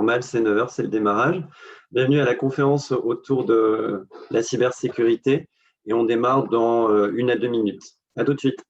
normal, c'est 9 heures, c'est le démarrage. Bienvenue à la conférence autour de la cybersécurité et on démarre dans 1 à 2 minutes. À tout de suite.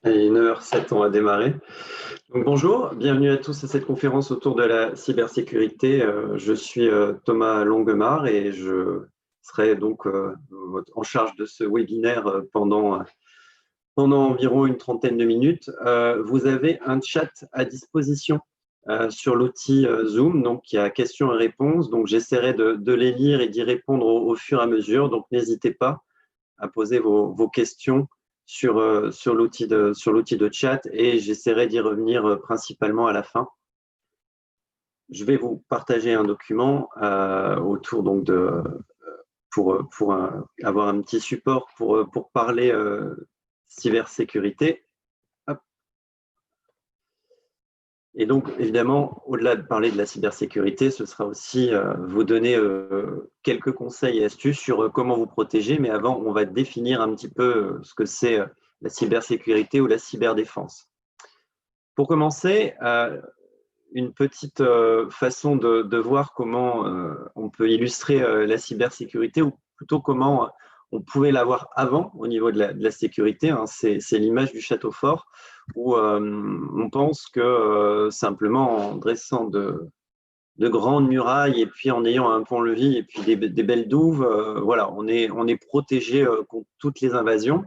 Allez, 9h07, on va démarrer. Donc, bonjour, bienvenue à tous à cette conférence autour de la cybersécurité. Je suis Thomas Longuemare et je serai donc en charge de ce webinaire pendant environ une trentaine de minutes. Vous avez un chat à disposition sur l'outil Zoom, donc il y a questions et réponses. Donc j'essaierai de les lire et d'y répondre au fur et à mesure. Donc n'hésitez pas à poser vos questions sur l'outil de chat et j'essaierai d'y revenir principalement à la fin. Je vais vous partager un document autour donc pour avoir un petit support pour parler cybersécurité. Hop. Et donc, évidemment, au-delà de parler de la cybersécurité, ce sera aussi vous donner quelques conseils et astuces sur comment vous protéger. Mais avant, on va définir un petit peu ce que c'est la cybersécurité ou la cyberdéfense. Pour commencer, une petite façon de voir comment on peut illustrer la cybersécurité ou plutôt comment on pouvait l'avoir avant au niveau de la sécurité. Hein. C'est l'image du château fort où on pense que simplement en dressant de grandes murailles et puis en ayant un pont-levis et puis des belles douves, voilà, on est protégé contre toutes les invasions.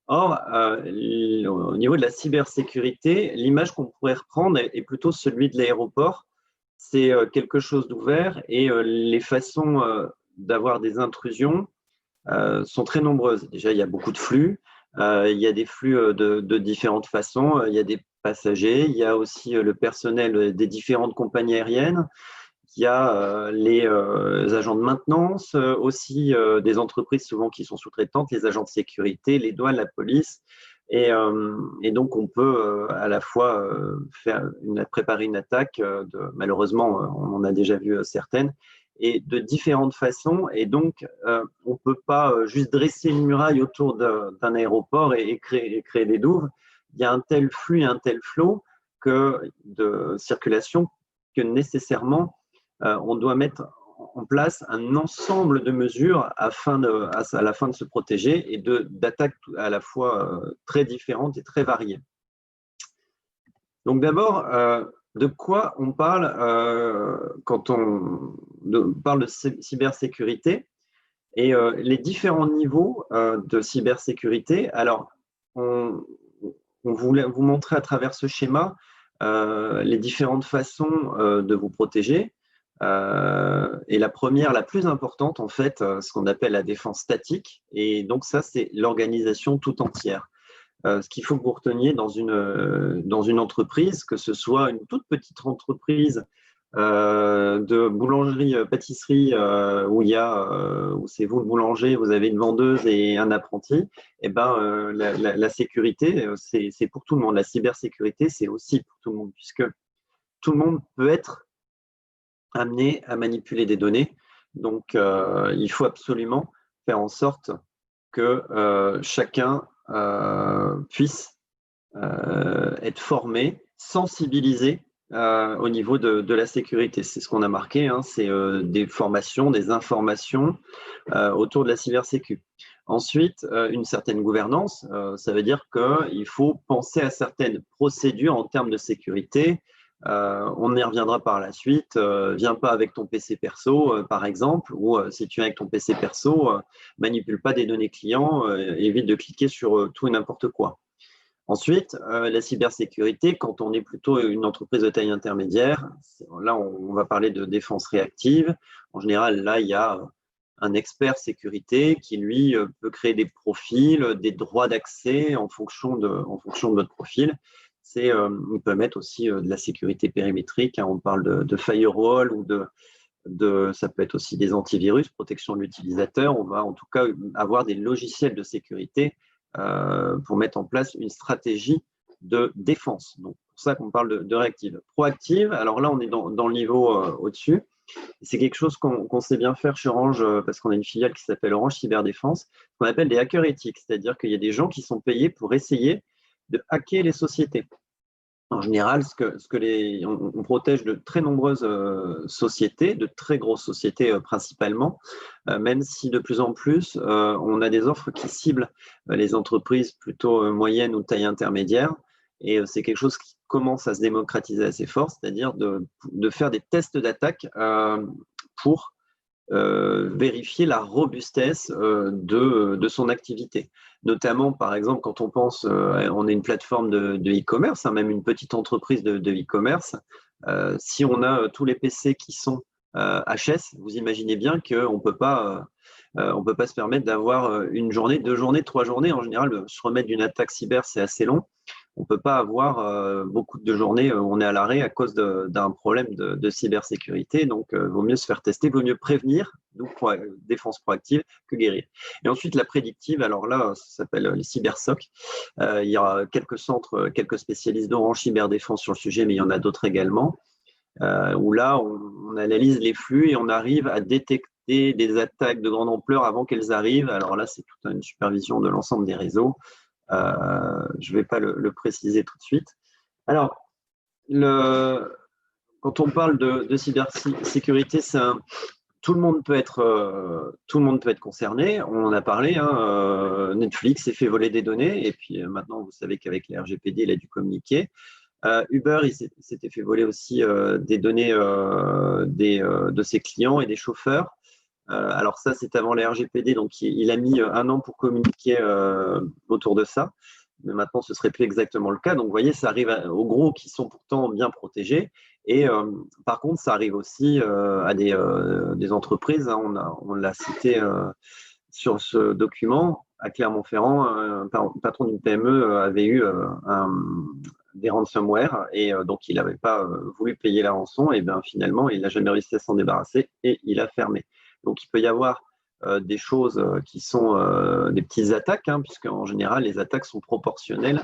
Or, au niveau de la cybersécurité, l'image qu'on pourrait reprendre est plutôt celui de l'aéroport. C'est quelque chose d'ouvert et les façons d'avoir des intrusions sont très nombreuses. Déjà, il y a beaucoup de flux. Il y a des flux de différentes façons. Il y a des passagers. Il y a aussi le personnel des différentes compagnies aériennes. Il y a les agents de maintenance, aussi des entreprises souvent qui sont sous-traitantes, les agents de sécurité, les douanes, la police. Et donc, on peut à la fois préparer une attaque, malheureusement, on en a déjà vu certaines, et de différentes façons. Et donc, on ne peut pas juste dresser une muraille autour d'un aéroport et créer des douves. Il y a un tel flux, un tel flot de circulation que nécessairement, on doit mettre en place un ensemble de mesures à la fin de se protéger et d'attaques à la fois très différentes et très variées. Donc d'abord, de quoi on parle quand on parle de cybersécurité et les différents niveaux de cybersécurité. Alors, on voulait vous montrer à travers ce schéma les différentes façons de vous protéger. Et la première, la plus importante, en fait, ce qu'on appelle la défense statique. Et donc ça, c'est l'organisation tout entière. Ce qu'il faut que vous reteniez dans une entreprise, que ce soit une toute petite entreprise de boulangerie-pâtisserie où c'est vous le boulanger, vous avez une vendeuse et un apprenti, et ben, la sécurité, c'est pour tout le monde. La cybersécurité, c'est aussi pour tout le monde, puisque tout le monde peut être amené à manipuler des données. Donc, il faut absolument faire en sorte que chacun puisse être formé, sensibilisé au niveau de la sécurité. C'est ce qu'on a marqué, hein, c'est des formations, des informations autour de la cybersécu. Ensuite, une certaine gouvernance, ça veut dire qu'il faut penser à certaines procédures en termes de sécurité. On y reviendra par la suite. Viens pas avec ton PC perso, par exemple, ou si tu viens avec ton PC perso, manipule pas des données clients, évite de cliquer sur tout et n'importe quoi. Ensuite, la cybersécurité, quand on est plutôt une entreprise de taille intermédiaire, là, on va parler de défense réactive. En général, là, il y a un expert sécurité qui, lui, peut créer des profils, des droits d'accès en fonction de votre profil. Il peut mettre aussi de la sécurité périmétrique. Hein, on parle de firewall ou ça peut être aussi des antivirus, protection de l'utilisateur. On va en tout cas avoir des logiciels de sécurité pour mettre en place une stratégie de défense. Donc, c'est pour ça qu'on parle de réactive. Proactive, alors là, on est dans le niveau au-dessus. C'est quelque chose qu'on sait bien faire chez Orange parce qu'on a une filiale qui s'appelle Orange Cyberdéfense, qu'on appelle des hackers éthiques, c'est-à-dire qu'il y a des gens qui sont payés pour essayer de hacker les sociétés. En général, on protège de très nombreuses sociétés, de très grosses sociétés principalement, même si de plus en plus, on a des offres qui ciblent les entreprises plutôt moyennes ou taille intermédiaire. Et c'est quelque chose qui commence à se démocratiser assez fort, c'est-à-dire de faire des tests d'attaque pour vérifier la robustesse de son activité. Notamment, par exemple, quand on pense, on est une plateforme de e-commerce, hein, même une petite entreprise de e-commerce, si on a tous les PC qui sont HS, vous imaginez bien qu'on ne peut pas se permettre d'avoir une journée, 2 journées, 3 journées. En général, se remettre d'une attaque cyber, c'est assez long. On ne peut pas avoir beaucoup de journées où on est à l'arrêt à cause d'un problème de cybersécurité. Donc, il vaut mieux se faire tester, il vaut mieux prévenir, donc défense proactive, que guérir. Et ensuite, la prédictive, alors là, ça s'appelle les cybersoc. Il y a quelques centres, quelques spécialistes d'Orange Cyberdéfense sur le sujet, mais il y en a d'autres également, où là, on analyse les flux et on arrive à détecter des attaques de grande ampleur avant qu'elles arrivent. Alors là, c'est toute une supervision de l'ensemble des réseaux. Je ne vais pas le préciser tout de suite. Alors, quand on parle de cybersécurité, tout le monde peut être concerné. On en a parlé. Hein, Netflix s'est fait voler des données et puis maintenant, vous savez qu'avec les RGPD, il a dû communiquer. Uber, il s'était fait voler aussi des données de ses clients et des chauffeurs. Alors ça, c'est avant les RGPD, donc il a mis 1 an pour communiquer autour de ça. Mais maintenant, ce ne serait plus exactement le cas. Donc, vous voyez, ça arrive aux gros qui sont pourtant bien protégés. Et par contre, ça arrive aussi à des entreprises. Hein, on l'a cité sur ce document. À Clermont-Ferrand, un patron d'une PME avait eu des ransomware et donc il n'avait pas voulu payer la rançon. Et bien finalement, il n'a jamais réussi à s'en débarrasser et il a fermé. Donc, il peut y avoir des choses qui sont des petites attaques, hein, puisque en général, les attaques sont proportionnelles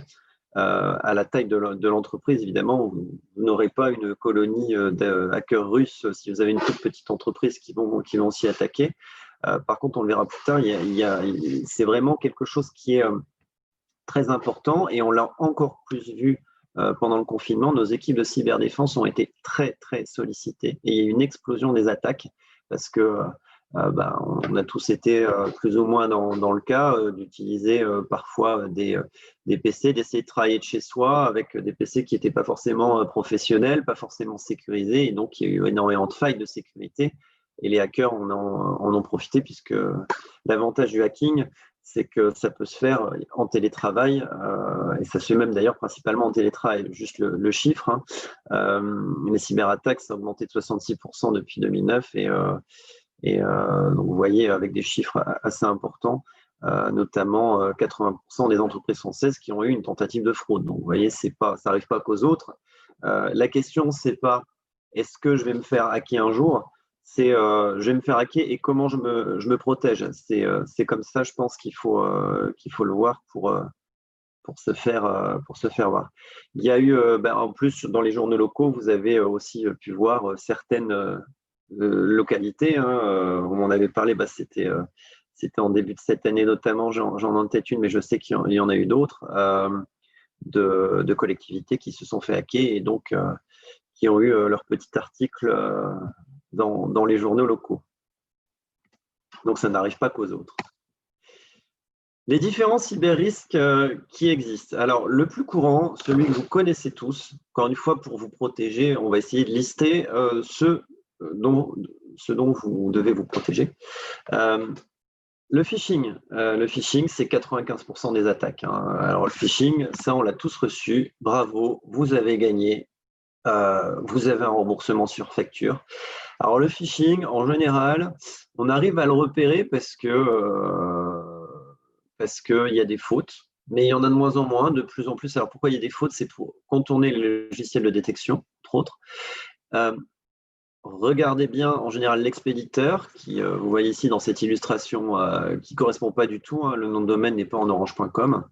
à la taille de l'entreprise. Évidemment, vous n'aurez pas une colonie de hackers russes si vous avez une toute petite entreprise qui vont s'y attaquer. Par contre, on le verra plus tard, c'est vraiment quelque chose qui est très important et on l'a encore plus vu pendant le confinement. Nos équipes de cyberdéfense ont été très, très sollicitées et il y a eu une explosion des attaques parce que on a tous été plus ou moins dans le cas d'utiliser parfois des PC, d'essayer de travailler de chez soi avec des PC qui n'étaient pas forcément professionnels, pas forcément sécurisés, et donc il y a eu énormément de failles de sécurité. Et les hackers en ont profité puisque l'avantage du hacking, c'est que ça peut se faire en télétravail, et ça se fait même d'ailleurs principalement en télétravail. Juste le chiffre, hein, les cyberattaques, ça a augmenté de 66% depuis 2009, donc vous voyez avec des chiffres assez importants, notamment 80% des entreprises françaises qui ont eu une tentative de fraude. Donc vous voyez, ça n'arrive pas qu'aux autres. La question, c'est pas est-ce que je vais me faire hacker un jour, c'est je vais me faire hacker et comment je me protège. C'est comme ça, je pense qu'il faut le voir pour se faire voir. Il y a eu, en plus, dans les journaux locaux, vous avez aussi pu voir certaines localités. On m'en avait parlé, c'était en début de cette année notamment, j'en ai en tête une, mais je sais qu'il y en a eu d'autres, de collectivités qui se sont fait hacker et donc qui ont eu leur petit article dans les journaux locaux. Donc ça n'arrive pas qu'aux autres. Les différents cyber-risques qui existent. Alors, le plus courant, celui que vous connaissez tous, encore une fois, pour vous protéger, on va essayer de lister ce dont vous devez vous protéger. Le phishing, c'est 95% des attaques. Alors, le phishing, ça, on l'a tous reçu. Bravo, vous avez gagné. Vous avez un remboursement sur facture. Alors, le phishing, en général, on arrive à le repérer parce qu'il y a des fautes, mais il y en a de moins en moins, de plus en plus. Alors, pourquoi il y a des fautes? C'est pour contourner le logiciel de détection, entre autres. Regardez bien, en général, l'expéditeur, qui, vous voyez ici dans cette illustration, qui ne correspond pas du tout. Le nom de domaine n'est pas en orange.com.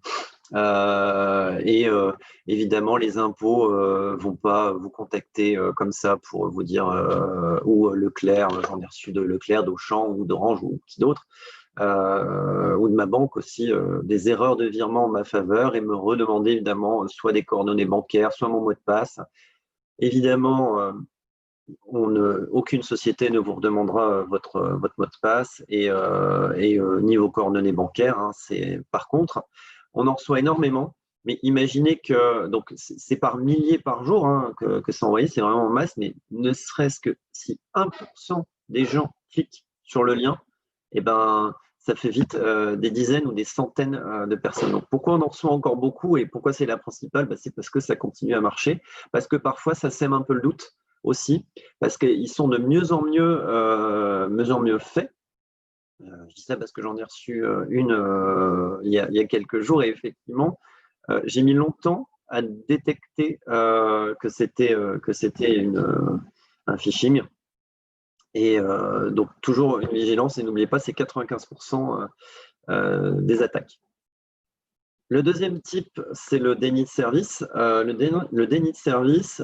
Évidemment, les impôts vont pas vous contacter comme ça pour vous dire ou Leclerc, j'en ai reçu de Leclerc, d'Auchan ou d'Orange ou qui d'autre, ou de ma banque aussi, des erreurs de virement en ma faveur et me redemander évidemment soit des coordonnées bancaires, soit mon mot de passe. Évidemment, aucune société ne vous redemandera votre mot de passe et ni vos coordonnées bancaires. Par contre, on en reçoit énormément, mais imaginez que donc c'est par milliers par jour que c'est envoyé, c'est vraiment en masse, mais ne serait-ce que si 1% des gens cliquent sur le lien, ça fait vite des dizaines ou des centaines de personnes. Donc, pourquoi on en reçoit encore beaucoup et pourquoi c'est la principale? C'est parce que ça continue à marcher, parce que parfois ça sème un peu le doute aussi, parce qu'ils sont de mieux en mieux faits. Je dis ça parce que j'en ai reçu une il y a quelques jours et effectivement, j'ai mis longtemps à détecter que c'était un phishing. Et donc, toujours une vigilance et n'oubliez pas, c'est 95% des attaques. Le deuxième type, c'est le déni de service. Le déni de service,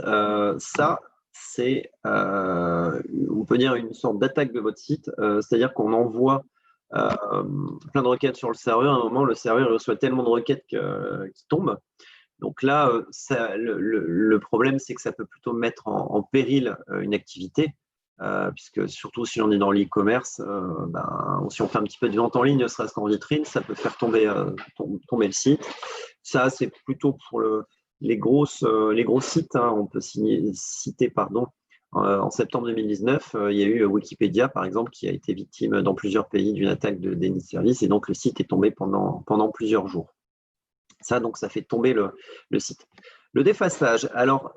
ça, c'est, on peut dire, une sorte d'attaque de votre site. C'est-à-dire qu'on envoie plein de requêtes sur le serveur. À un moment, le serveur reçoit tellement de requêtes qui tombent. Donc là, le problème, c'est que ça peut plutôt mettre en péril une activité, puisque surtout si on est dans l'e-commerce, si on fait un petit peu de vente en ligne, ne serait-ce qu'en vitrine, ça peut faire tomber le site. Ça, c'est plutôt pour les gros sites. On peut citer, en septembre 2019, il y a eu Wikipédia, par exemple, qui a été victime dans plusieurs pays d'une attaque de déni de service, et donc le site est tombé pendant plusieurs jours. Ça, donc, ça fait tomber le site. Le défaçage, alors,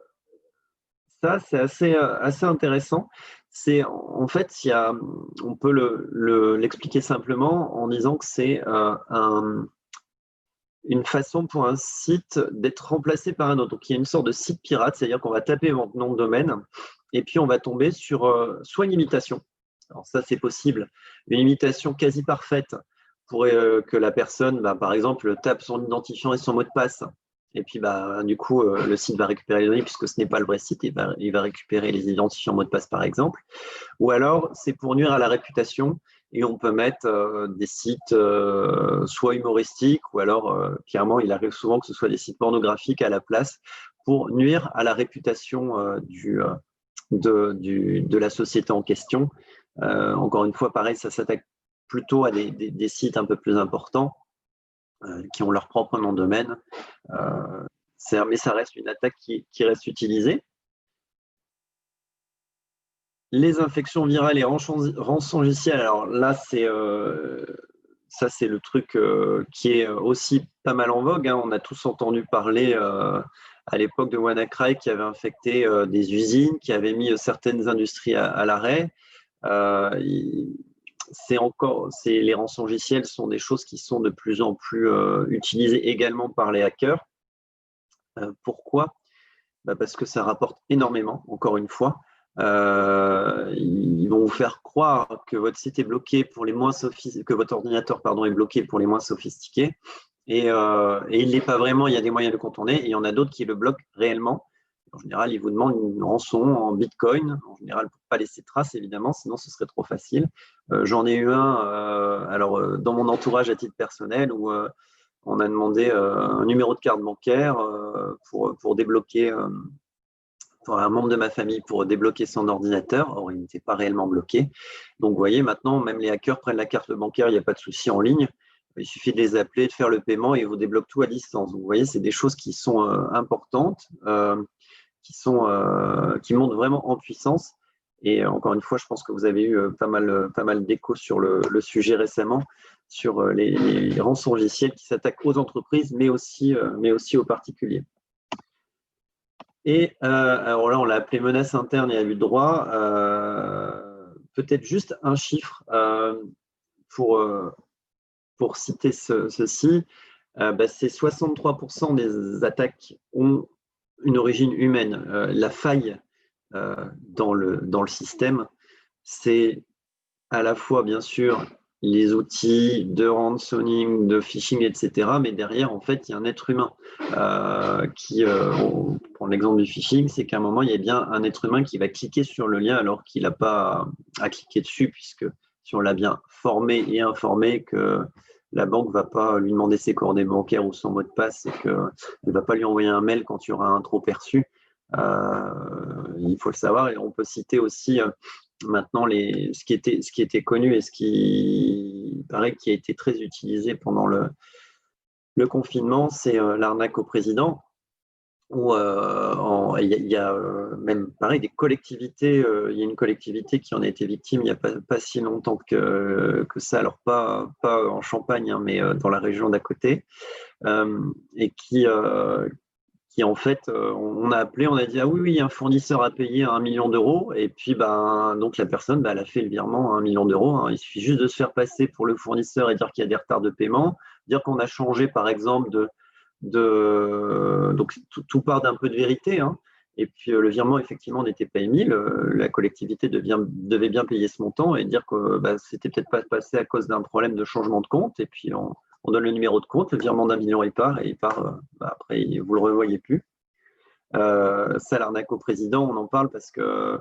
ça, c'est assez intéressant. C'est, en fait, on peut l'expliquer simplement en disant que c'est une façon pour un site d'être remplacé par un autre. Donc, il y a une sorte de site pirate, c'est-à-dire qu'on va taper votre nom de domaine et puis on va tomber sur soit une imitation. Alors ça, c'est possible. Une imitation quasi parfaite pour que la personne, par exemple, tape son identifiant et son mot de passe. Et puis, du coup, le site va récupérer les données puisque ce n'est pas le vrai site. Il va récupérer les identifiants mots de passe, par exemple. Ou alors, c'est pour nuire à la réputation. Et on peut mettre des sites soit humoristiques ou alors, clairement, il arrive souvent que ce soit des sites pornographiques à la place pour nuire à la réputation de la société en question. Encore une fois, pareil, ça s'attaque plutôt à des sites un peu plus importants qui ont leur propre nom de domaine. Mais ça reste une attaque qui reste utilisée. Les infections virales et rançongiciels, alors là, c'est le truc qui est aussi pas mal en vogue. On a tous entendu parler à l'époque de WannaCry qui avait infecté des usines, qui avait mis certaines industries à l'arrêt. Les rançongiciels sont des choses qui sont de plus en plus utilisées également par les hackers. Pourquoi? Parce que ça rapporte énormément, encore une fois. Ils vont vous faire croire que votre site est bloqué pour les moins que votre ordinateur est bloqué pour les moins sophistiqués. et il ne l'est pas vraiment, il y a des moyens de contourner, et il y en a d'autres qui le bloquent réellement. En général, ils vous demandent une rançon en Bitcoin, en général pour ne pas laisser de traces, évidemment, sinon ce serait trop facile. J'en ai eu un dans mon entourage à titre personnel où on a demandé un numéro de carte bancaire pour débloquer, pour un membre de ma famille pour débloquer son ordinateur. Or, il n'était pas réellement bloqué. Donc, vous voyez, maintenant, même les hackers prennent la carte bancaire, il n'y a pas de souci en ligne. Il suffit de les appeler, de faire le paiement et ils vous débloquent tout à distance. Donc, vous voyez, c'est des choses qui sont importantes, qui montent vraiment en puissance. Et encore une fois, je pense que vous avez eu pas mal d'échos sur le sujet récemment, sur les rançongiciels qui s'attaquent aux entreprises, mais aussi aux particuliers. Et alors là, on l'a appelé menace interne et abus de droit. Peut-être juste un chiffre pour citer ceci. C'est 63% des attaques ont une origine humaine. La faille dans le système, c'est à la fois, bien sûr, les outils de ransoning, de phishing, etc. Mais derrière, en fait, il y a un être humain on prend l'exemple du phishing, c'est qu'à un moment, il y a bien un être humain qui va cliquer sur le lien alors qu'il n'a pas à cliquer dessus, puisque si on l'a bien formé et informé que la banque ne va pas lui demander ses coordonnées bancaires ou son mot de passe et qu'elle ne va pas lui envoyer un mail quand il y aura un trop perçu. Il faut le savoir. Et on peut citer aussi maintenant ce qui était connu et ce qui paraît qui a été très utilisé pendant le confinement, c'est l'arnaque au président, où il y a même pareil des collectivités. Il y a une collectivité qui en a été victime il n'y a pas si longtemps que ça, alors pas en Champagne, hein, mais dans la région d'à côté, et qui en fait, on a appelé, on a dit ah oui, un fournisseur a payé 1 million d'euros, et puis donc la personne, elle a fait le virement à 1 million d'euros. Hein. Il suffit juste de se faire passer pour le fournisseur et dire qu'il y a des retards de paiement, dire qu'on a changé par exemple donc tout part d'un peu de vérité. Hein. Et puis le virement effectivement n'était pas émis, la collectivité devait bien payer ce montant et dire que c'était peut-être pas passé à cause d'un problème de changement de compte, et puis on donne le numéro de compte, le virement d'1 million il part, et il part, après, vous ne le revoyez plus. Ça, l'arnaque au président, on en parle parce que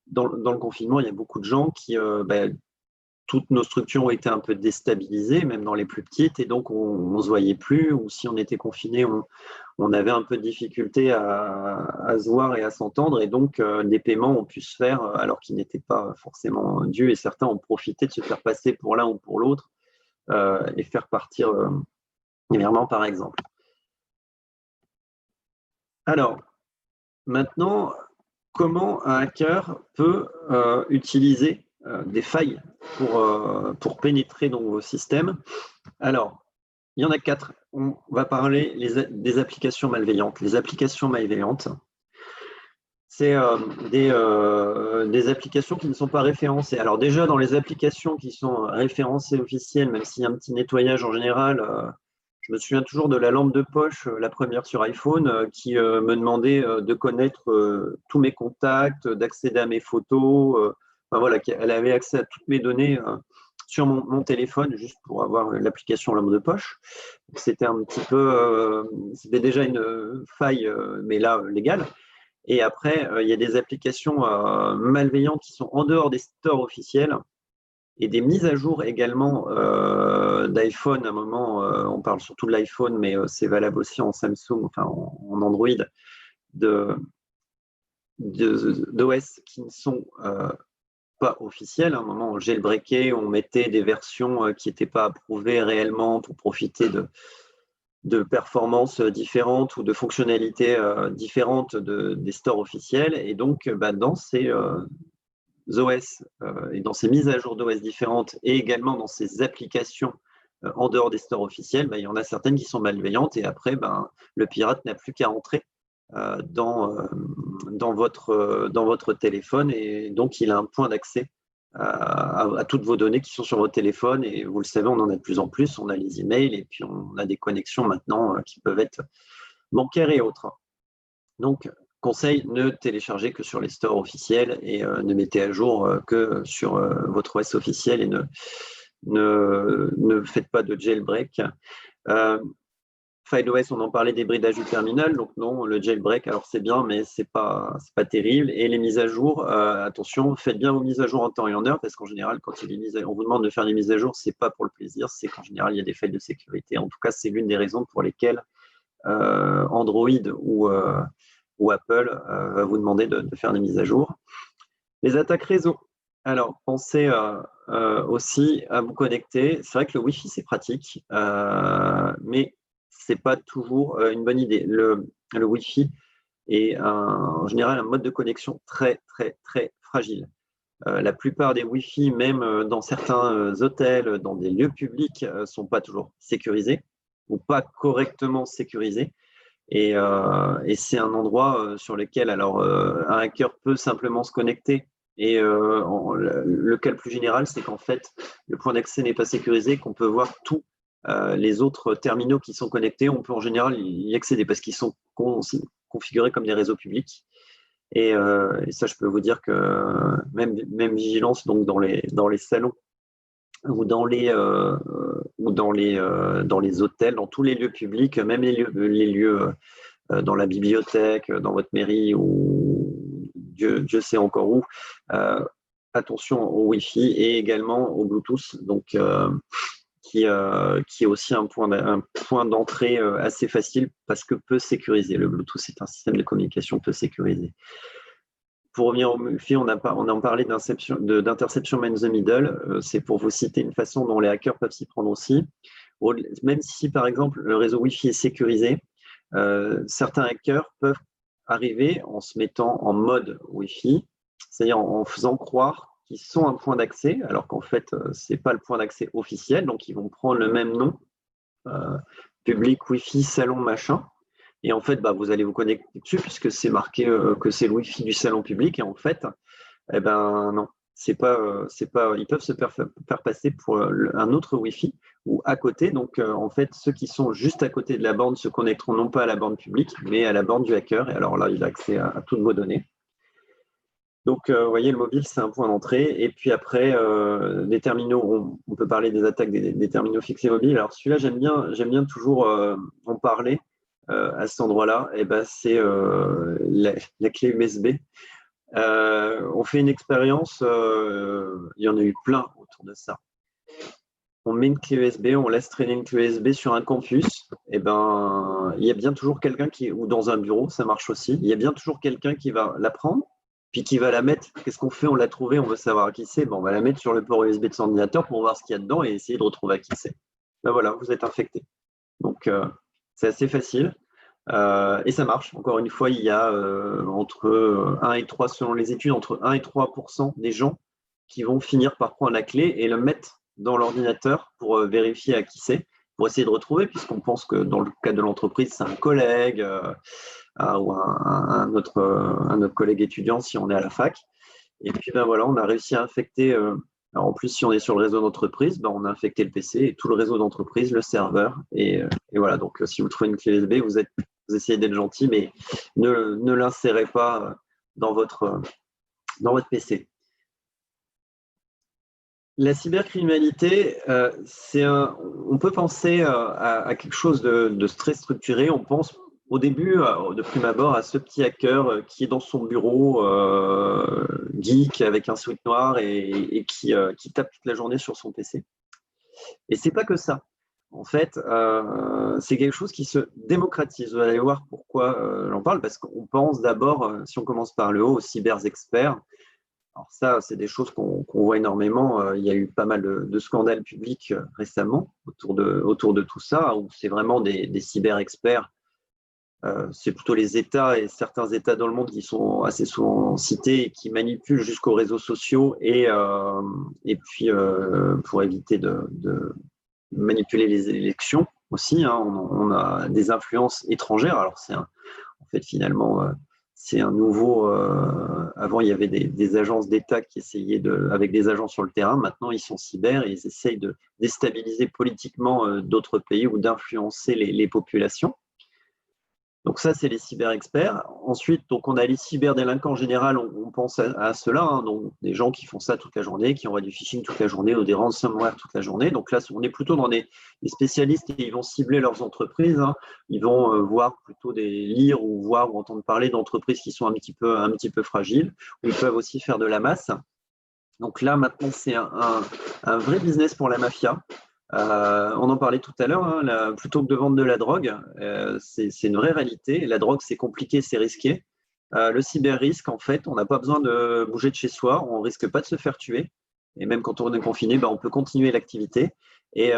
dans le confinement, il y a beaucoup de gens qui, toutes nos structures ont été un peu déstabilisées, même dans les plus petites, et donc on ne se voyait plus, ou si on était confiné, on avait un peu de difficulté à se voir et à s'entendre, et donc des paiements ont pu se faire alors qu'ils n'étaient pas forcément dus, et certains ont profité de se faire passer pour l'un ou pour l'autre, et faire partir les virements, par exemple. Alors, maintenant, comment un hacker peut utiliser des failles pour pénétrer dans vos systèmes? Alors, il y en a 4. On va parler des applications malveillantes. Les applications malveillantes, c'est des applications qui ne sont pas référencées. Alors déjà, dans les applications qui sont référencées officielles, même s'il y a un petit nettoyage en général, je me souviens toujours de la lampe de poche, la première sur iPhone, qui me demandait de connaître tous mes contacts, d'accéder à mes photos. Enfin, voilà, elle avait accès à toutes mes données sur mon téléphone, juste pour avoir l'application lampe de poche. C'était un petit peu, c'était déjà une faille, mais là, légale. Et après, il y a des applications malveillantes qui sont en dehors des stores officiels, et des mises à jour également d'iPhone. À un moment, on parle surtout de l'iPhone, mais c'est valable aussi en Samsung, enfin en Android, d'OS qui ne sont pas officiels. À un moment, on jailbreakait, on mettait des versions qui n'étaient pas approuvées réellement pour profiter de performances différentes ou de fonctionnalités différentes des stores officiels. Et donc, dans ces OS et dans ces mises à jour d'OS différentes, et également dans ces applications en dehors des stores officiels, il y en a certaines qui sont malveillantes, et après, le pirate n'a plus qu'à entrer dans votre téléphone, et donc il a un point d'accès à toutes vos données qui sont sur votre téléphone. Et vous le savez, on en a de plus en plus, on a les emails, et puis on a des connexions maintenant qui peuvent être bancaires et autres. Donc, conseil, ne téléchargez que sur les stores officiels, et ne mettez à jour que sur votre OS officiel, et ne faites pas de jailbreak. FileOS, on en parlait des bridages du terminal, donc non, le jailbreak, alors c'est bien, mais c'est pas terrible. Et les mises à jour, attention, faites bien vos mises à jour en temps et en heure, parce qu'en général, quand on vous demande de faire des mises à jour, c'est pas pour le plaisir, c'est qu'en général, il y a des failles de sécurité. En tout cas, c'est l'une des raisons pour lesquelles Android ou Apple va vous demander de faire des mises à jour. Les attaques réseau. Alors, pensez aussi à vous connecter. C'est vrai que le Wi-Fi, c'est pratique, mais c'est pas toujours une bonne idée. Le Wi-Fi est en général un mode de connexion très, très, très fragile. La plupart des Wi-Fi, même dans certains hôtels, dans des lieux publics, ne sont pas toujours sécurisés ou pas correctement sécurisés. Et c'est un endroit sur lequel alors, un hacker peut simplement se connecter. Et le cas le plus général, c'est qu'en fait, le point d'accès n'est pas sécurisé, qu'on peut voir tous les autres terminaux qui sont connectés. On peut en général y accéder parce qu'ils sont configurés comme des réseaux publics. Et ça, je peux vous dire que même vigilance donc dans les salons ou dans les hôtels, dans tous les lieux publics, même les lieux dans la bibliothèque, dans votre mairie ou Dieu sait encore où. Attention au Wi-Fi et également au Bluetooth, donc qui est aussi un point d'entrée assez facile parce que peu sécurisé. Le Bluetooth est un système de communication peu sécurisé. Pour revenir au Wi-Fi, on en parlait d'interception man in the middle. C'est pour vous citer une façon dont les hackers peuvent s'y prendre aussi. Même si, par exemple, le réseau Wi-Fi est sécurisé, certains hackers peuvent arriver en se mettant en mode Wi-Fi, c'est-à-dire en faisant croire qu'ils sont un point d'accès, alors qu'en fait, ce n'est pas le point d'accès officiel. Donc, ils vont prendre le même nom, public Wi-Fi, salon, machin. Et en fait, vous allez vous connecter dessus puisque c'est marqué que c'est le Wi-Fi du salon public. Et en fait, non, c'est pas, ils peuvent se faire passer pour un autre Wi-Fi ou à côté. Donc, en fait, ceux qui sont juste à côté de la borne se connecteront non pas à la borne publique, mais à la borne du hacker. Et alors là, il a accès à toutes vos données. Donc, vous voyez, le mobile, c'est un point d'entrée. Et puis après, des terminaux, on peut parler des attaques des terminaux fixés mobiles. Alors, celui-là, j'aime bien toujours en parler à cet endroit-là. Et c'est la clé USB. On fait une expérience, il y en a eu plein autour de ça. On met une clé USB, on laisse traîner une clé USB sur un campus, il y a bien toujours quelqu'un ou dans un bureau, ça marche aussi, il y a bien toujours quelqu'un qui va la prendre, puis qui va la mettre. Qu'est-ce qu'on fait? On l'a trouvée, on veut savoir à qui c'est. On va la mettre sur le port USB de son ordinateur pour voir ce qu'il y a dedans et essayer de retrouver à qui c'est. Voilà, vous êtes infecté. Donc, c'est assez facile. Et ça marche. Encore une fois, il y a entre 1 et 3, selon les études, entre 1 et 3% des gens qui vont finir par prendre la clé et le mettre dans l'ordinateur pour vérifier à qui c'est, pour essayer de retrouver, puisqu'on pense que dans le cas de l'entreprise, c'est un collègue ou un autre collègue étudiant si on est à la fac. Et puis voilà, on a réussi à infecter. Alors en plus, si on est sur le réseau d'entreprise, on a infecté le PC et tout le réseau d'entreprise, le serveur. Et voilà, donc si vous trouvez une clé USB, vous essayez d'être gentil, mais ne l'insérez pas dans votre PC. La cybercriminalité, on peut penser à quelque chose de très structuré. On pense au début, de prime abord, à ce petit hacker qui est dans son bureau, geek, avec un sweat noir et qui tape toute la journée sur son PC. Et c'est pas que ça. En fait, c'est quelque chose qui se démocratise. Vous allez voir pourquoi j'en parle, parce qu'on pense d'abord, si on commence par le haut, aux cyberexperts. Alors ça, c'est des choses qu'on voit énormément. Il y a eu pas mal de scandales publics récemment autour de tout ça, où c'est vraiment des cyber-experts. C'est plutôt les États et certains États dans le monde qui sont assez souvent cités et qui manipulent jusqu'aux réseaux sociaux et puis pour éviter de manipuler les élections aussi. On a des influences étrangères. Alors en fait finalement c'est un nouveau. Avant, il y avait des agences d'État qui essayaient avec des agents sur le terrain. Maintenant, ils sont cyber et ils essayent de déstabiliser politiquement d'autres pays ou d'influencer les populations. Donc ça, c'est les cyber-experts. Ensuite, donc on a les cyberdélinquants en général, on pense à ceux-là, hein, donc des gens qui font ça toute la journée, qui envoient du phishing toute la journée ou des ransomware toute la journée. Donc là, on est plutôt dans des spécialistes et ils vont cibler leurs entreprises. Hein. Ils vont voir plutôt lire ou voir ou entendre parler d'entreprises qui sont un petit peu fragiles, où ils peuvent aussi faire de la masse. Donc là, maintenant, c'est un vrai business pour la mafia. On en parlait tout à l'heure, hein, plutôt que de vendre de la drogue, c'est une vraie réalité. La drogue, c'est compliqué, c'est risqué. Le cyber-risque, en fait, on n'a pas besoin de bouger de chez soi, on ne risque pas de se faire tuer. Et même quand on est confiné, on peut continuer l'activité. Et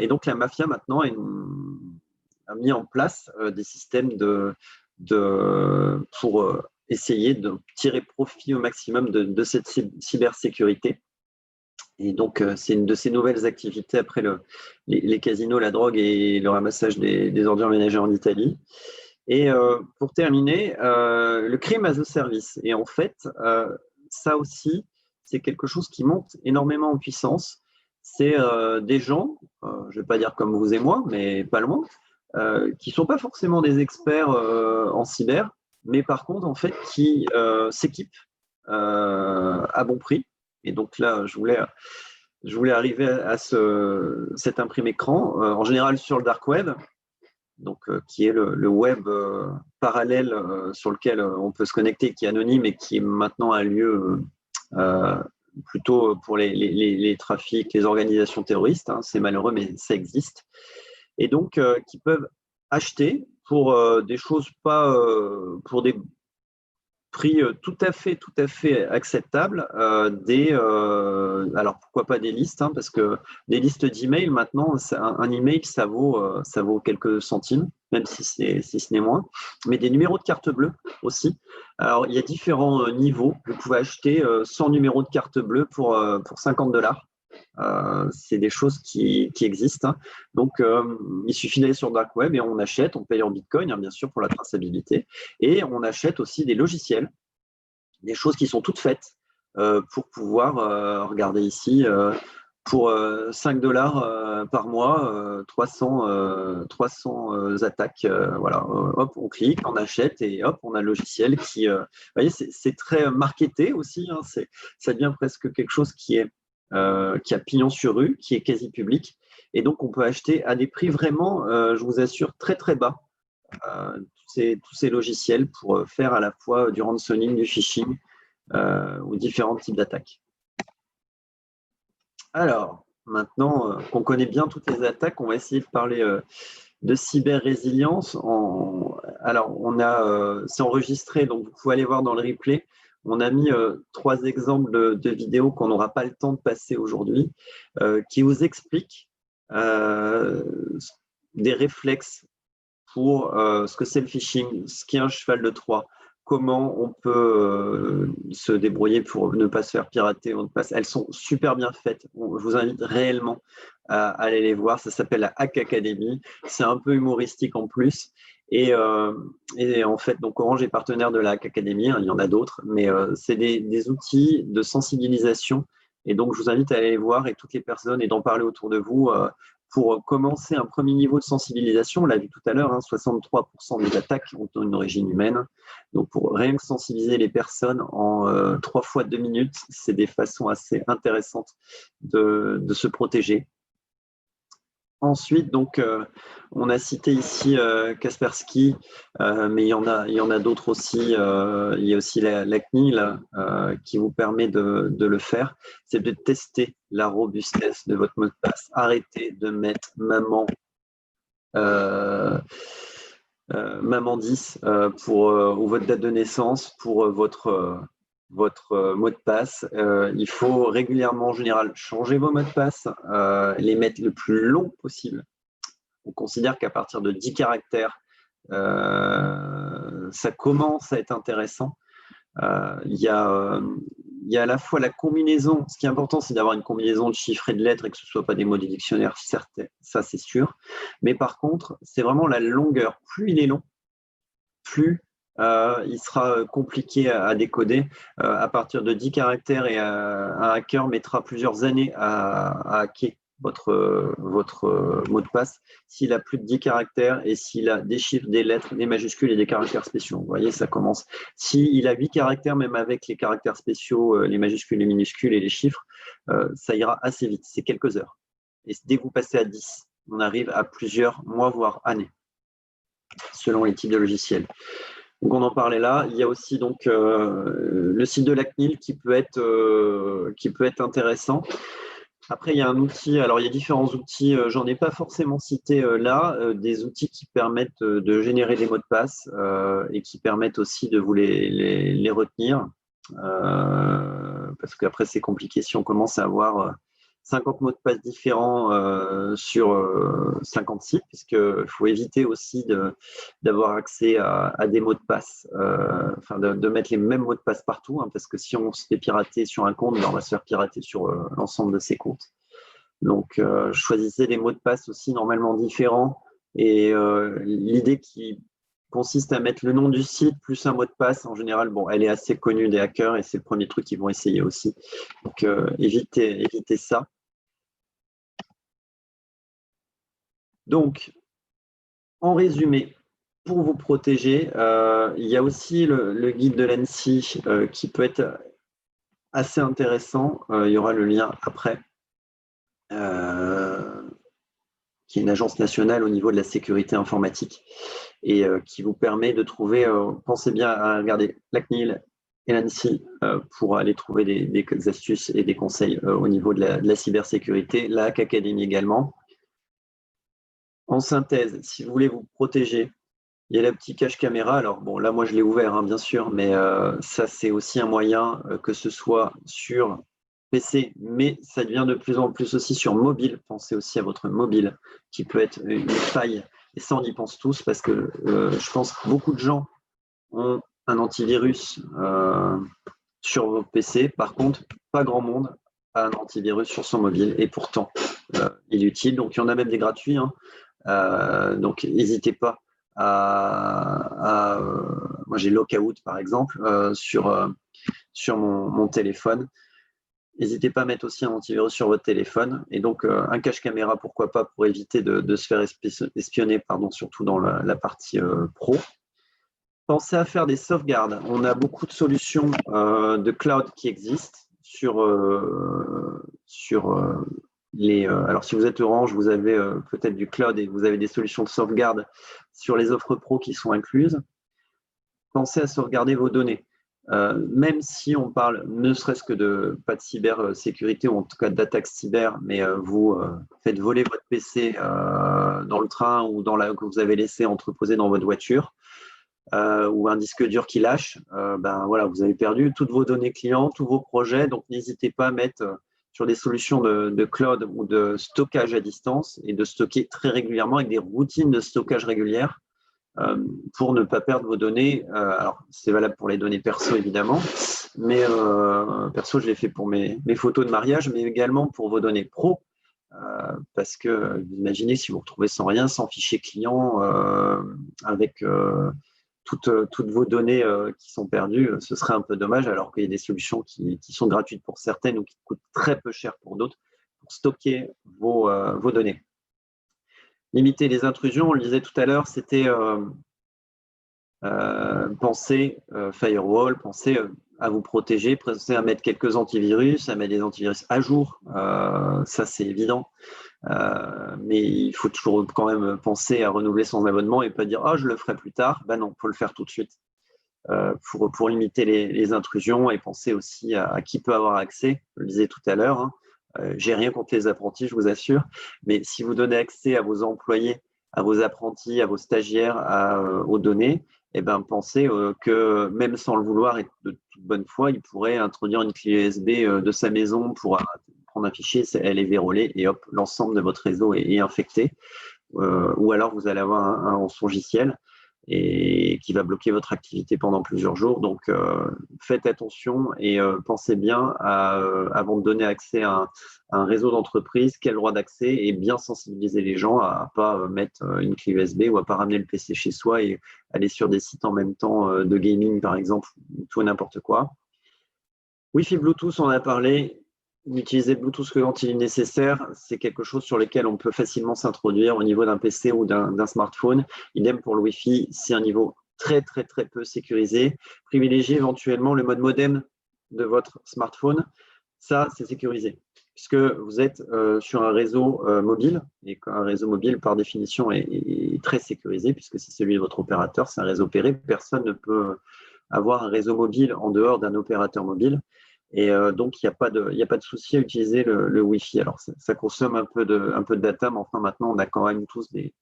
donc, la mafia, maintenant, a mis en place des systèmes pour essayer de tirer profit au maximum de cette cybersécurité. Et donc, c'est une de ces nouvelles activités après les casinos, la drogue et le ramassage des ordures ménagères en Italie. Et pour terminer, le crime as a service. Et en fait, ça aussi, c'est quelque chose qui monte énormément en puissance. C'est des gens, je ne vais pas dire comme vous et moi, mais pas loin, qui ne sont pas forcément des experts en cyber, mais par contre, en fait, qui s'équipent à bon prix. Et donc là, je voulais arriver à cet imprimé écran, en général sur le dark web, donc, qui est le web parallèle sur lequel on peut se connecter, qui est anonyme et qui est maintenant un lieu plutôt pour les trafics, les organisations terroristes. Hein, c'est malheureux, mais ça existe. Et donc, qui peuvent acheter pour des choses pas pour des prix tout à fait acceptable alors pourquoi pas des listes, hein, parce que des listes d'emails maintenant, un email ça vaut quelques centimes, même si ce n'est moins, mais des numéros de carte bleue aussi. Alors il y a différents niveaux, vous pouvez acheter 100 numéros de carte bleue pour 50 $. C'est des choses qui existent. Hein. Donc, il suffit d'aller sur Dark Web et on achète, on paye en Bitcoin, hein, bien sûr, pour la traçabilité. Et on achète aussi des logiciels, des choses qui sont toutes faites pour pouvoir, regardez ici, pour 5 $ par mois, 300 attaques. Voilà, hop, on clique, on achète et hop, on a le logiciel qui. Vous voyez, c'est très marketé aussi. Hein, ça devient presque quelque chose qui a pignon sur rue, qui est quasi public. Et donc, on peut acheter à des prix vraiment, je vous assure, très très bas. Tous ces logiciels pour faire à la fois du ransoning, du phishing ou différents types d'attaques. Alors, maintenant qu'on connaît bien toutes les attaques, on va essayer de parler de cyber-résilience. Alors, c'est enregistré, donc vous pouvez aller voir dans le replay. On a mis 3 exemples de vidéos qu'on n'aura pas le temps de passer aujourd'hui, qui vous expliquent des réflexes pour ce que c'est le phishing, ce qui est un cheval de Troie, comment on peut se débrouiller pour ne pas se faire pirater. Elles sont super bien faites. Je vous invite réellement à aller les voir. Ça s'appelle la Hack Academy. C'est un peu humoristique en plus. Et en fait, donc Orange est partenaire de la Hack Academy. Hein, il y en a d'autres, mais c'est des outils de sensibilisation. Et donc, je vous invite à aller les voir et toutes les personnes et d'en parler autour de vous. Pour commencer un premier niveau de sensibilisation, on l'a vu tout à l'heure, hein, 63% des attaques ont une origine humaine. Donc, pour rien que sensibiliser les personnes en 3 fois 2 minutes, c'est des façons assez intéressantes de se protéger. Ensuite, donc, on a cité ici Kaspersky, mais il y en a d'autres aussi. Il y a aussi la CNIL qui vous permet de le faire. C'est de tester la robustesse de votre mot de passe. Arrêtez de mettre maman 10 ou votre date de naissance pour votre mot de passe. Il faut régulièrement, en général, changer vos mots de passe, les mettre le plus long possible. On considère qu'à partir de 10 caractères, ça commence à être intéressant. Il y a à la fois la combinaison. Ce qui est important, c'est d'avoir une combinaison de chiffres et de lettres et que ce ne soit pas des mots du dictionnaire, certes, ça c'est sûr. Mais par contre, c'est vraiment la longueur. Plus il est long, plus il sera compliqué à décoder. À partir de 10 caractères, et un hacker mettra plusieurs années à hacker votre mot de passe s'il a plus de 10 caractères et s'il a des chiffres, des lettres, des majuscules et des caractères spéciaux. Vous voyez, ça commence. S'il a 8 caractères, même avec les caractères spéciaux, les majuscules, les minuscules et les chiffres, ça ira assez vite. C'est quelques heures. Et dès que vous passez à 10, on arrive à plusieurs mois, voire années, selon les types de logiciels. Donc on en parlait là. Il y a aussi donc le site de la CNIL qui peut être intéressant. Après, il y a un outil, alors il y a différents outils, j'en ai pas forcément cité là, des outils qui permettent de générer des mots de passe et qui permettent aussi de vous les retenir. Parce qu'après, c'est compliqué si on commence à avoir 50 mots de passe différents sur 50 sites, puisqu'il faut éviter aussi d'avoir accès à des mots de passe, enfin de mettre les mêmes mots de passe partout, hein, parce que si on se fait pirater sur un compte, ben on va se faire pirater sur l'ensemble de ses comptes. Donc, choisissez des mots de passe aussi normalement différents. Et l'idée qui consiste à mettre le nom du site plus un mot de passe, en général, bon, elle est assez connue des hackers et c'est le premier truc qu'ils vont essayer aussi. Donc, évitez ça. Donc, en résumé, pour vous protéger, il y a aussi le guide de l'ANSSI qui peut être assez intéressant. Il y aura le lien après, qui est une agence nationale au niveau de la sécurité informatique et qui vous permet de trouver, pensez bien à regarder la CNIL et l'ANSSI pour aller trouver des astuces et des conseils au niveau de la cybersécurité, la Hack Academy également. En synthèse, si vous voulez vous protéger, il y a le petit cache caméra. Alors bon, là moi je l'ai ouvert hein, bien sûr, mais ça c'est aussi un moyen que ce soit sur PC, mais ça devient de plus en plus aussi sur mobile. Pensez aussi à votre mobile qui peut être une faille. Et ça on y pense tous parce que je pense que beaucoup de gens ont un antivirus sur vos PC. Par contre, pas grand monde a un antivirus sur son mobile et pourtant il est utile. Donc il y en a même des gratuits. Hein. Donc n'hésitez pas moi j'ai Lockout par exemple sur mon téléphone. N'hésitez pas à mettre aussi un antivirus sur votre téléphone et donc un cache caméra pourquoi pas pour éviter de se faire espionner, pardon, surtout dans la partie pro. Pensez à faire des sauvegardes. On a beaucoup de solutions de cloud qui existent sur alors, si vous êtes Orange, vous avez peut-être du cloud et vous avez des solutions de sauvegarde sur les offres pro qui sont incluses. Pensez à sauvegarder vos données. Même si on parle ne serait-ce que pas de cybersécurité ou en tout cas d'attaque cyber, mais vous faites voler votre PC dans le train ou que vous avez laissé entreposé dans votre voiture, ou un disque dur qui lâche, ben voilà, vous avez perdu toutes vos données clients, tous vos projets. Donc n'hésitez pas à mettre sur des solutions de cloud ou de stockage à distance et de stocker très régulièrement avec des routines de stockage régulières pour ne pas perdre vos données. Alors, c'est valable pour les données perso, évidemment, mais perso, je l'ai fait pour mes photos de mariage, mais également pour vos données pro, parce que imaginez si vous vous retrouvez sans rien, sans fichier client, avec toutes vos données qui sont perdues, ce serait un peu dommage, alors qu'il y a des solutions qui sont gratuites pour certaines ou qui coûtent très peu cher pour d'autres pour stocker vos données. Limiter les intrusions, on le disait tout à l'heure, c'était penser firewall, penser à vous protéger, penser à mettre quelques antivirus, à mettre des antivirus à jour, ça c'est évident. Mais il faut toujours quand même penser à renouveler son abonnement et pas dire « Ah, je le ferai plus tard ». Ben non, il faut le faire tout de suite pour limiter les intrusions et penser aussi à qui peut avoir accès. Je le disais tout à l'heure, hein, j'ai rien contre les apprentis, je vous assure, mais si vous donnez accès à vos employés, à vos apprentis, à vos stagiaires, aux données, eh ben, pensez que même sans le vouloir et de toute bonne foi, il pourrait introduire une clé USB de sa maison pour prendre un fichier, elle est vérolée et hop, l'ensemble de votre réseau est infecté. Ou alors vous allez avoir un rançongiciel et qui va bloquer votre activité pendant plusieurs jours. Donc, faites attention et pensez bien avant de donner accès à un réseau d'entreprise, quel droit d'accès et bien sensibiliser les gens à ne pas mettre une clé USB ou à ne pas ramener le PC chez soi et aller sur des sites en même temps de gaming, par exemple, tout et n'importe quoi. Wi-Fi Bluetooth, on en a parlé. Utiliser Bluetooth que quand il est nécessaire, c'est quelque chose sur lequel on peut facilement s'introduire au niveau d'un PC ou d'un smartphone. Idem pour le Wi-Fi, c'est un niveau très peu sécurisé. Privilégiez éventuellement le mode modem de votre smartphone. Ça, c'est sécurisé puisque vous êtes sur un réseau mobile, et un réseau mobile, par définition, est très sécurisé puisque c'est celui de votre opérateur, c'est un réseau péré. Personne ne peut avoir un réseau mobile en dehors d'un opérateur mobile. Et donc, il n'y a pas de souci à utiliser le Wi-Fi. Alors, ça consomme un peu de data, mais enfin, maintenant, on a quand même tous des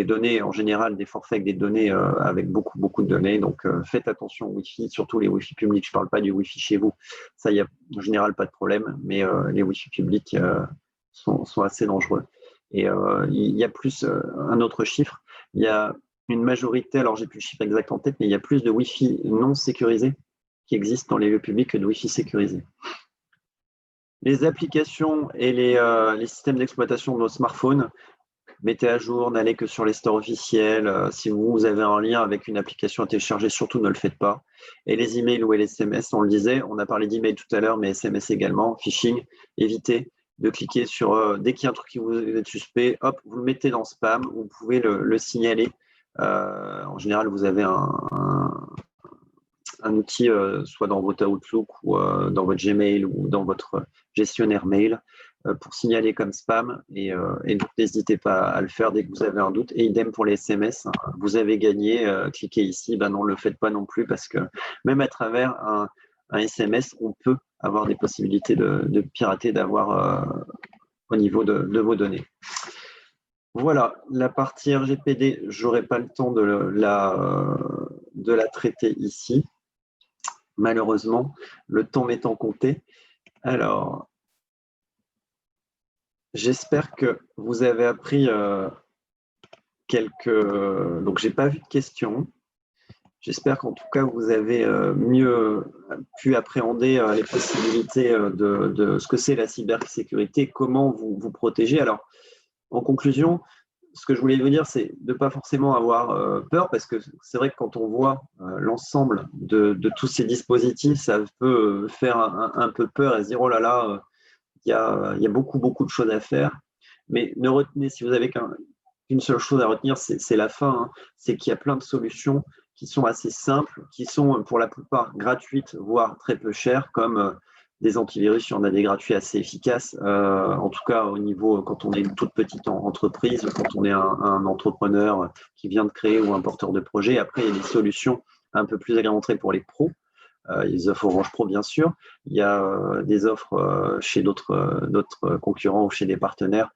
données, en général, des forfaits avec des données avec beaucoup de données. Donc, faites attention au Wi-Fi, surtout les Wi-Fi publics. Je ne parle pas du Wi-Fi chez vous. Ça, il n'y a en général pas de problème, mais les Wi-Fi publics sont assez dangereux. Et il y a plus un autre chiffre. Il y a une majorité, alors j'ai plus le chiffre exact en tête, mais il y a plus de Wi-Fi non sécurisés qui existent dans les lieux publics que de Wi-Fi sécurisés. Les applications et les systèmes d'exploitation de nos smartphones, mettez à jour, n'allez que sur les stores officiels. Si vous avez un lien avec une application à télécharger, surtout ne le faites pas. Et les emails ou les SMS, on le disait, on a parlé d'emails tout à l'heure, mais SMS également, phishing, évitez de cliquer sur dès qu'il y a un truc qui vous est suspect, hop, vous le mettez dans spam, vous pouvez le signaler. En général, vous avez un outil, soit dans votre Outlook ou dans votre Gmail ou dans votre gestionnaire mail, pour signaler comme spam. Et donc, n'hésitez pas à le faire dès que vous avez un doute. Et idem pour les SMS, hein, vous avez gagné, cliquez ici. Ben non, ne le faites pas non plus, parce que même à travers un SMS, on peut avoir des possibilités de pirater, d'avoir au niveau de vos données. Voilà, la partie RGPD, je n'aurai pas le temps de la traiter ici. Malheureusement, le temps m'étant compté. Alors, j'espère que vous avez appris quelques… Donc, je n'ai pas vu de questions. J'espère qu'en tout cas, vous avez mieux pu appréhender les possibilités de ce que c'est la cybersécurité, comment vous protéger. Alors, en conclusion, ce que je voulais vous dire, c'est de ne pas forcément avoir peur, parce que c'est vrai que quand on voit l'ensemble de tous ces dispositifs, ça peut faire un peu peur et se dire, oh là là, il y a beaucoup de choses à faire. Mais ne retenez, si vous avez qu'une seule chose à retenir, c'est la fin, hein. C'est qu'il y a plein de solutions qui sont assez simples, qui sont pour la plupart gratuites, voire très peu chères, comme des antivirus. Il y en a des gratuits assez efficaces, en tout cas au niveau, quand on est une toute petite entreprise, quand on est un entrepreneur qui vient de créer ou un porteur de projet. Après, il y a des solutions un peu plus agrémentées pour les pros. Les offres Orange Pro, bien sûr. Il y a des offres chez d'autres concurrents ou chez des partenaires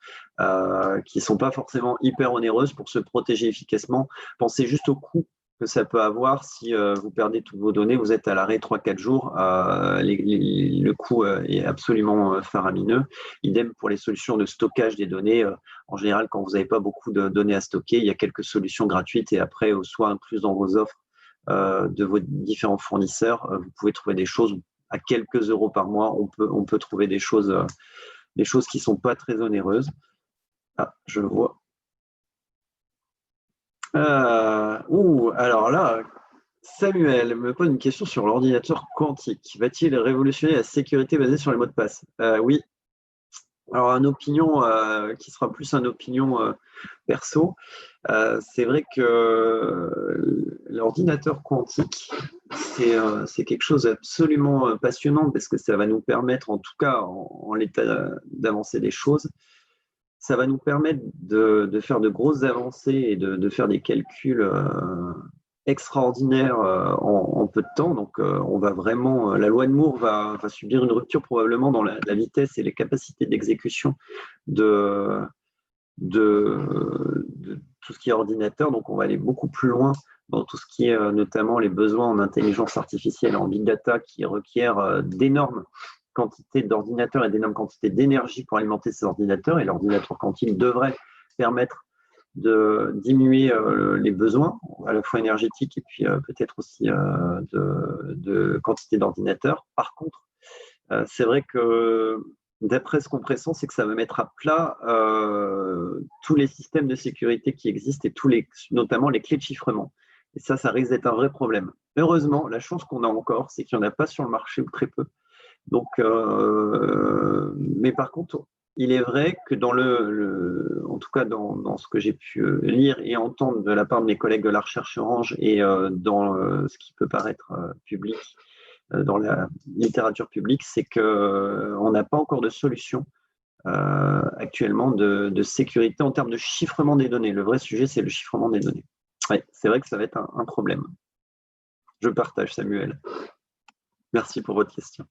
qui ne sont pas forcément hyper onéreuses pour se protéger efficacement. Pensez juste au coût que ça peut avoir si vous perdez toutes vos données, vous êtes à l'arrêt 3-4 jours. Le coût est absolument faramineux. Idem pour les solutions de stockage des données. En général, quand vous n'avez pas beaucoup de données à stocker, il y a quelques solutions gratuites, et après, soit inclus dans vos offres de vos différents fournisseurs, vous pouvez trouver des choses à quelques euros par mois. On peut trouver des choses qui ne sont pas très onéreuses. Ah, je vois. Alors là, Samuel me pose une question sur l'ordinateur quantique. Va-t-il révolutionner la sécurité basée sur les mots de passe? Oui. Alors, une opinion qui sera plus une opinion perso. C'est vrai que l'ordinateur quantique, c'est quelque chose d'absolument passionnant, parce que ça va nous permettre, en tout cas en l'état d'avancer des choses, ça va nous permettre de faire de grosses avancées et de faire des calculs extraordinaires en peu de temps. Donc, on va vraiment, la loi de Moore va subir une rupture probablement dans la vitesse et les capacités d'exécution de tout ce qui est ordinateur. Donc, on va aller beaucoup plus loin dans tout ce qui est notamment les besoins en intelligence artificielle, en big data, qui requièrent d'énormes quantités d'ordinateurs et d'énormes quantités d'énergie pour alimenter ces ordinateurs. Et l'ordinateur quantique devrait permettre de diminuer les besoins, à la fois énergétiques et puis peut-être aussi de quantité d'ordinateurs. Par contre, c'est vrai que d'après ce qu'on pressent, c'est que ça va mettre à plat tous les systèmes de sécurité qui existent, et notamment les clés de chiffrement. Et ça risque d'être un vrai problème. Heureusement, la chance qu'on a encore, c'est qu'il n'y en a pas sur le marché, ou très peu. Donc, mais par contre, il est vrai que en tout cas dans ce que j'ai pu lire et entendre de la part de mes collègues de la recherche Orange et dans ce qui peut paraître public, dans la littérature publique, c'est qu'on n'a pas encore de solution actuellement de sécurité en termes de chiffrement des données. Le vrai sujet, c'est le chiffrement des données. Ouais, c'est vrai que ça va être un problème. Je partage, Samuel. Merci pour votre question.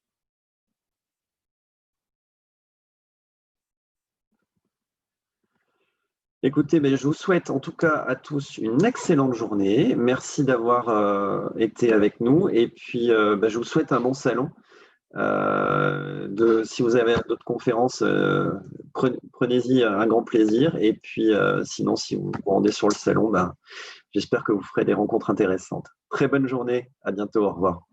Écoutez, je vous souhaite en tout cas à tous une excellente journée. Merci d'avoir été avec nous. Et puis, je vous souhaite un bon salon. Si vous avez d'autres conférences, prenez-y un grand plaisir. Et puis, sinon, si vous vous rendez sur le salon, j'espère que vous ferez des rencontres intéressantes. Très bonne journée. À bientôt. Au revoir.